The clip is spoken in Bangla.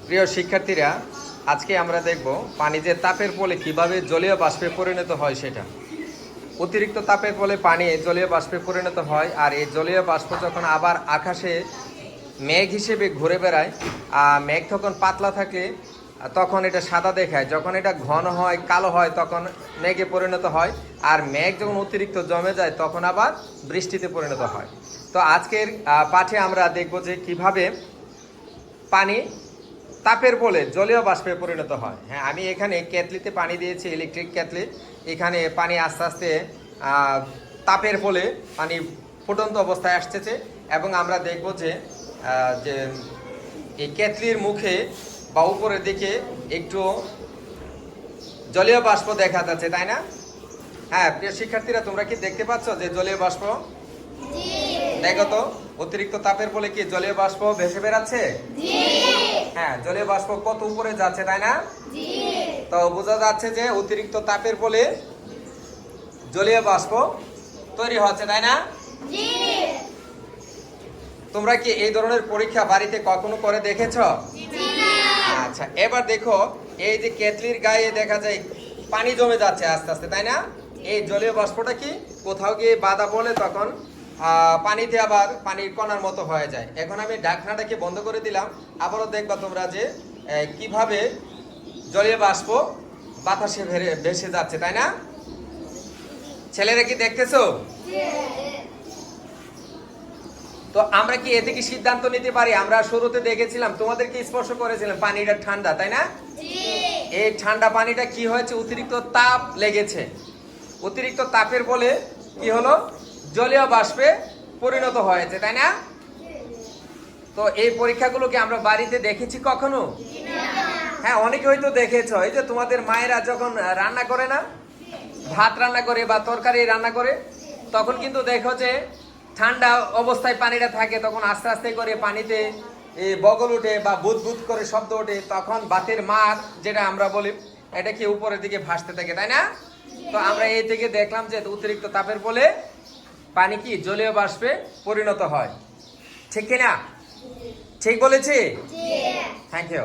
প্রিয় শিক্ষার্থীরা, আজকে আমরা দেখব পানি যে তাপের ফলে কিভাবে জলীয় বাষ্পে পরিণত হয় সেটা। অতিরিক্ত তাপের ফলে পানি জলীয় বাষ্পে পরিণত হয়, আর এই জলীয় বাষ্প যখন আবার আকাশে মেঘ হিসেবে ঘুরে বেড়ায়, মেঘ তখন পাতলা থাকে তখন এটা সাদা দেখায়, যখন এটা ঘন হয় কালো হয় তখন মেঘে পরিণত হয়, আর মেঘ যখন অতিরিক্ত জমে যায় তখন আবার বৃষ্টিতে পরিণত হয়। তো আজকের পাঠে আমরা দেখব যে কিভাবে পানি তাপের বলে জলীয় বাষ্পে পরিণত হয়। হ্যাঁ, আমি এখানে কেটলিতে পানি দিয়েছি, ইলেকট্রিক কেটলি। এখানে পানি আস্তে আস্তে তাপের ফলে পানি ফুটন্ত অবস্থায় আসতেছে, এবং আমরা দেখব যে যে এই কেটলির মুখে বা উপরের দিকে একটু জলীয় বাষ্প দেখা যাচ্ছে, তাই না? হ্যাঁ প্রিয় শিক্ষার্থীরা, তোমরা কি দেখতে পাচ্ছ যে জলীয় বাষ্প? দেখো তো, অতিরিক্ত তাপের ফলে কি জলীয় বাষ্প ভেসে বেড়াচ্ছে? হ্যাঁ, জলীয় বাষ্প কত উপরে যাচ্ছে, তাই না? তো বোঝা যাচ্ছে যে অতিরিক্ত তাপের ফলে জলীয় বাষ্প তৈরি হচ্ছে, তাই না? তোমরা কি এই ধরনের পরীক্ষা বাড়িতে কখনো করে দেখেছো? আচ্ছা, এবার দেখো, এই যে কেটলির গায়ে দেখা যায় পানি জমে যাচ্ছে আস্তে আস্তে, তাই না? এই জলীয় বাষ্পটা কি কোথাও গিয়ে বাধা পড়লে তখন পানিতে আবার পানির কণার মতো হয়ে যায়। এখন আমি ঢাকনাটাকে বন্ধ করে দিলাম, আবারও দেখবা তোমরা যে কিভাবে জলীয় বাষ্প বাতাসে ভেসে যাচ্ছে, তাই না? ছেলেরা কি দেখতেছো? তো আমরা কি এতে কি সিদ্ধান্ত নিতে পারি? আমরা শুরুতে দেখেছিলাম, তোমাদেরকে স্পর্শ করেছিলাম, পানিটা ঠান্ডা, তাই না? এই ঠান্ডা পানিটা কি হয়েছে? অতিরিক্ত তাপ লেগেছে। অতিরিক্ত তাপের ফলে কি হলো? জলীয় বাষ্পে পরিণত হয়েছে, তাই না? তো এই পরীক্ষাগুলোকে আমরা বাড়িতে দেখেছি কখনো? হ্যাঁ, অনেকে হয়তো দেখেছো। এই যে তোমাদের মায়েরা যখন রান্না করে না, ভাত রান্না করে বা তরকারি রান্না করে, তখন কিন্তু দেখো যে ঠান্ডা অবস্থায় পানিটা থাকে, তখন আস্তে আস্তে করে পানিতে বগল উঠে বা বুদ বুদ করে শব্দ ওঠে, তখন ভাতের মার যেটা আমরা বলি, এটা কি উপরের দিকে ভাসতে থাকে, তাই না? তো আমরা এই থেকে দেখলাম যে অতিরিক্ত তাপের ফলে পানি কি জলীয় বাষ্পে পরিণত হয়। ঠিক কিনা? ঠিক বলেছি? Thank you.